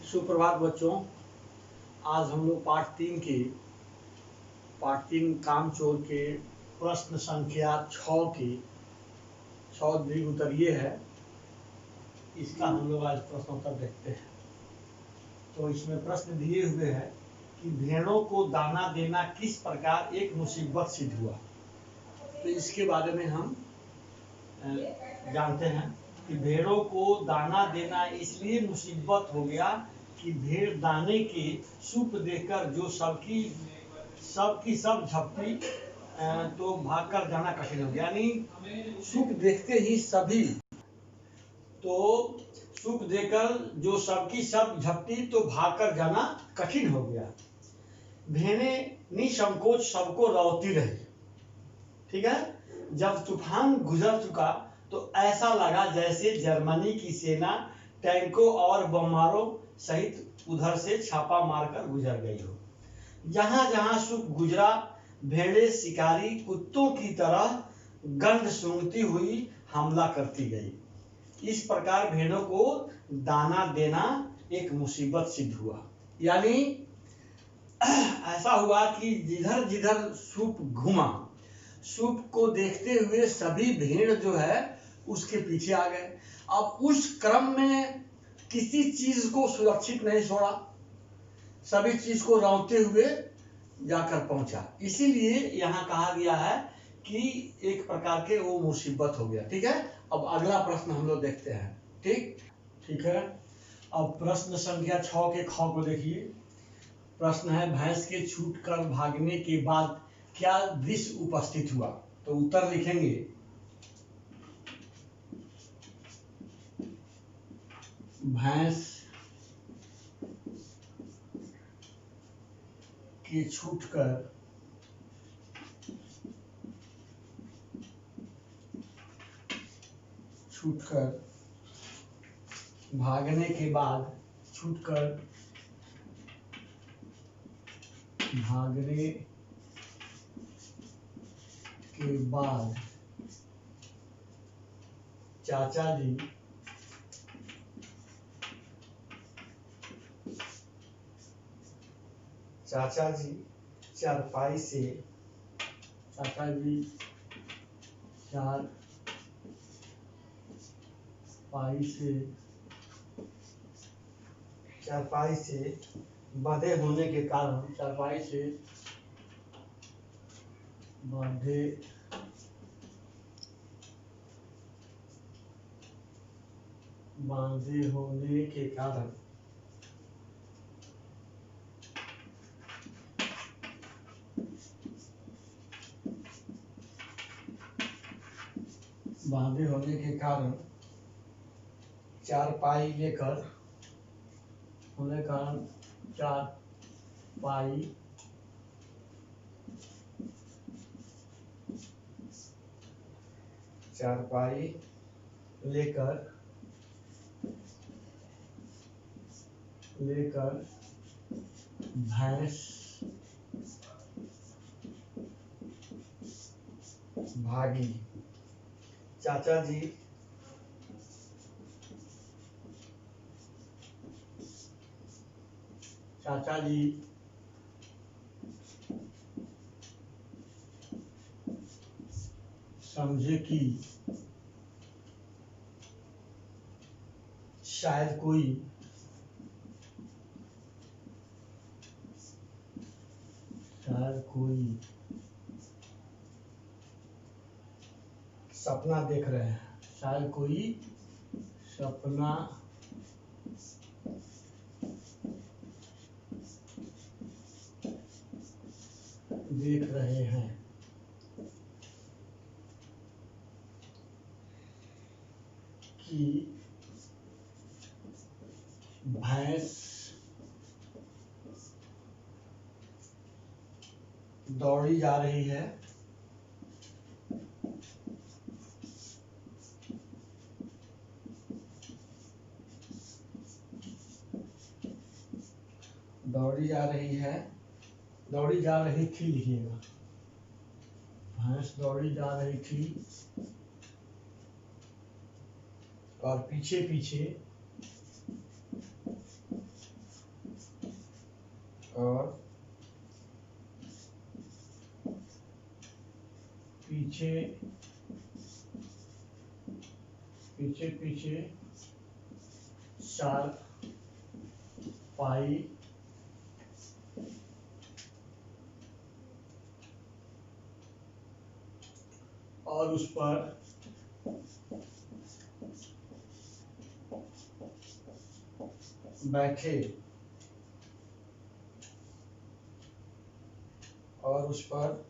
सुप्रभात बच्चों। आज हम लोग पार्ट 3 कामचोर के प्रश्न संख्या 6 की 6 द्विग उत्तर ये है। इसका हम लोग आज प्रश्न उत्तर देखते हैं। तो इसमें प्रश्न दिए हुए हैं कि भेड़ों को दाना देना किस प्रकार एक मुसीबत सिद्ध हुआ। तो इसके बारे में हम जानते हैं कि भेड़ों को दाना देना इसलिए मुसीबत हो गया कि भेड़ दाने के सूप देकर जो सबकी सब झपटी तो भागकर जाना कठिन हो गया। यानी सूप देखते ही सभी तो सूप देकर जो सबकी सब झपटी तो भागकर जाना कठिन हो गया। भेड़ें निसंकोच सबको रौती रही। ठीक है। जब तूफान गुजर चुका तो ऐसा लगा जैसे जर्मनी की सेना टैंकों और बमबारों सहित उधर से छापा मारकर गुजर गई हो। जहां जहां सूप गुजरा भेड़ें शिकारी कुत्तों की तरह गंध सूंघती हुई हमला करती गई। इस प्रकार भेड़ों को दाना देना एक मुसीबत सिद्ध हुआ। यानी ऐसा हुआ कि जिधर जिधर सूप घुमा, सूप को देखते हुए सभी भेड़ जो है उसके पीछे आ गए। अब उस क्रम में किसी चीज को सुरक्षित नहीं छोड़ा, सभी चीज को रौंदते हुए जाकर पहुंचा। इसीलिए यहाँ कहा गया है कि एक प्रकार के वो मुसीबत हो गया। ठीक है। अब अगला प्रश्न हम लोग देखते हैं। ठीक है। अब प्रश्न संख्या 6 के ख को देखिए। प्रश्न है, भैंस के छूटकर भागने के बाद क्या दृश्य उपस्थित हुआ। तो उत्तर लिखेंगे, भैंस के छूटकर भागने के बाद चाचा जी चारपाई से बंधे होने के कारण बांधे होने के कारण चारपाई लेकर भैंस भागी। चाचा जी समझे कि शायद कोई सपना देख रहे हैं। देख रहे हैं कि भैंस दौड़ी जा रही है। दौड़ी जा रही थी लिखिएगा। भैंस दौड़ी जा रही थी और पीछे और पीछे पीछे पीछे चारपाई और उस पर बैठे और उस पर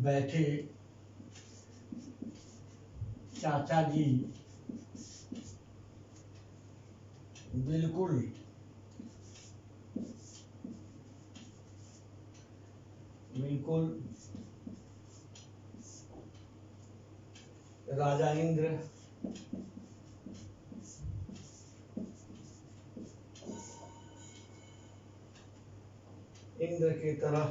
बैठे चाचा जी बिल्कुल बिल्कुल राजा इंद्र इंद्र की तरह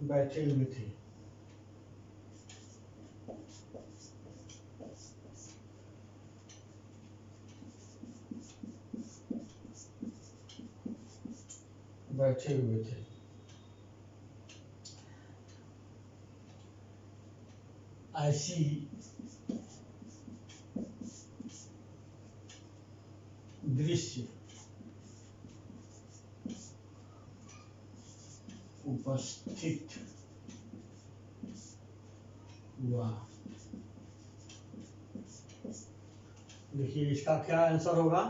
बैठे हुए थे। बैठे हुए थे। ऐसी दृश्य उपस्थित हुआ। देखिए इसका क्या आंसर होगा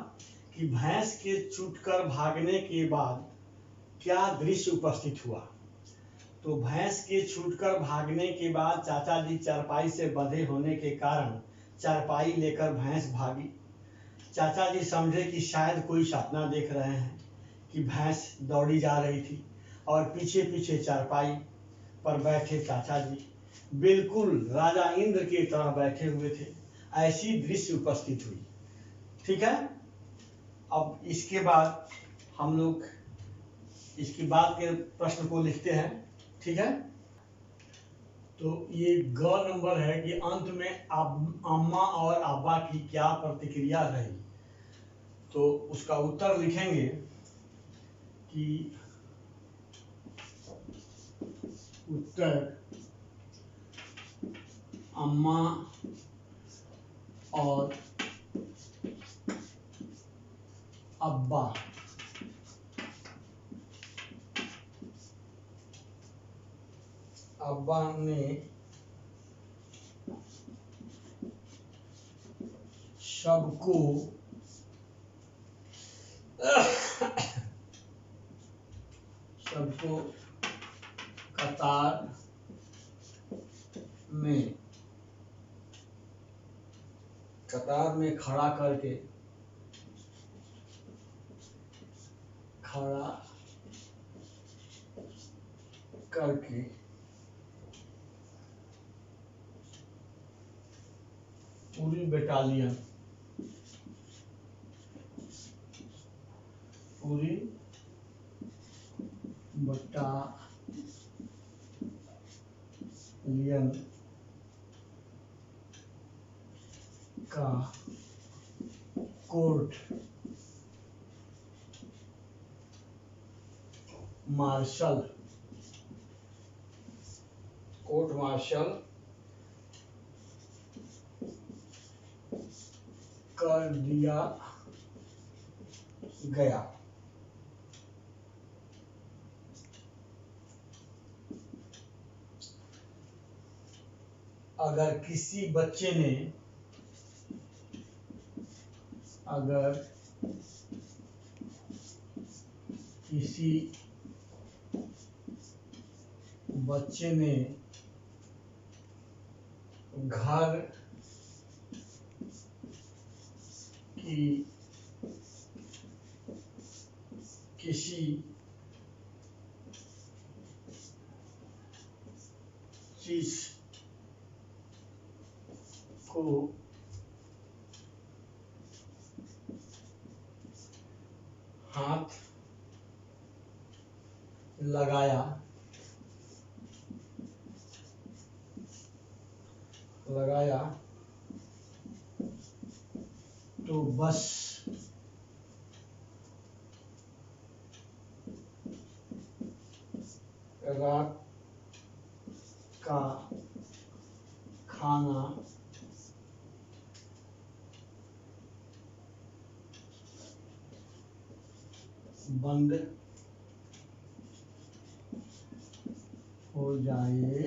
कि भैंस के छूटकर भागने के बाद क्या दृश्य उपस्थित हुआ। तो भैंस के छूटकर भागने के बाद चाचा जी चारपाई से बंधे होने के कारण चारपाई लेकर भैंस भागी। चाचा जी समझे कि शायद कोई सपना देख रहे हैं कि भैंस दौड़ी जा रही थी और पीछे पीछे चारपाई पर बैठे चाचा जी बिल्कुल राजा इंद्र की तरह बैठे हुए थे। ऐसी दृश्य उपस्थित हुई। ठीक है, अब इसके बाद हम लोग इसके बाद के प्रश्न को लिखते हैं। ठीक है, तो ये ग नंबर है कि अंत में अम्मा और अब्बा की क्या प्रतिक्रिया रही। तो उसका उत्तर लिखेंगे कि उत्तर अम्मा और अब्बा ने सबको कतार में खड़ा करके पूरी बटालियन का कोर्ट मार्शल कर दिया गया। अगर किसी बच्चे ने घर की किसी चीज को हाथ लगाया लगाया तो बस रात का खाना बंद हो जाएगा।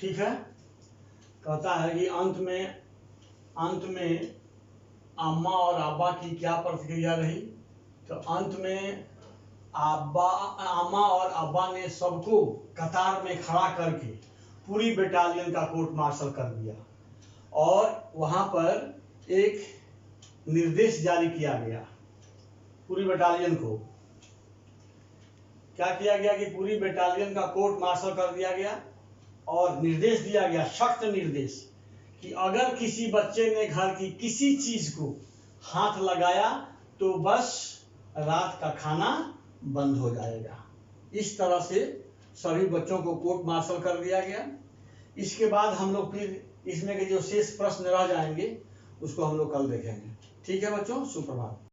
ठीक है। कहता है कि अंत में अम्मा और अब्बा की क्या प्रतिक्रिया रही। तो अंत में अम्मा और अब्बा ने सबको कतार में खड़ा करके पूरी बटालियन का कोर्ट मार्शल कर दिया और वहां पर एक निर्देश जारी किया गया पूरी बटालियन को। क्या किया गया कि पूरी बटालियन का कोर्ट मार्शल कर दिया गया और निर्देश दिया गया, सख्त निर्देश, कि अगर किसी बच्चे ने घर की किसी चीज को हाथ लगाया तो बस रात का खाना बंद हो जाएगा। इस तरह से सभी बच्चों को कोर्ट मार्शल कर दिया गया। इसके बाद हम लोग फिर इसमें के जो शेष प्रश्न रह जाएंगे उसको हम लोग कल देखेंगे। ठीक है बच्चों, सुप्रभात।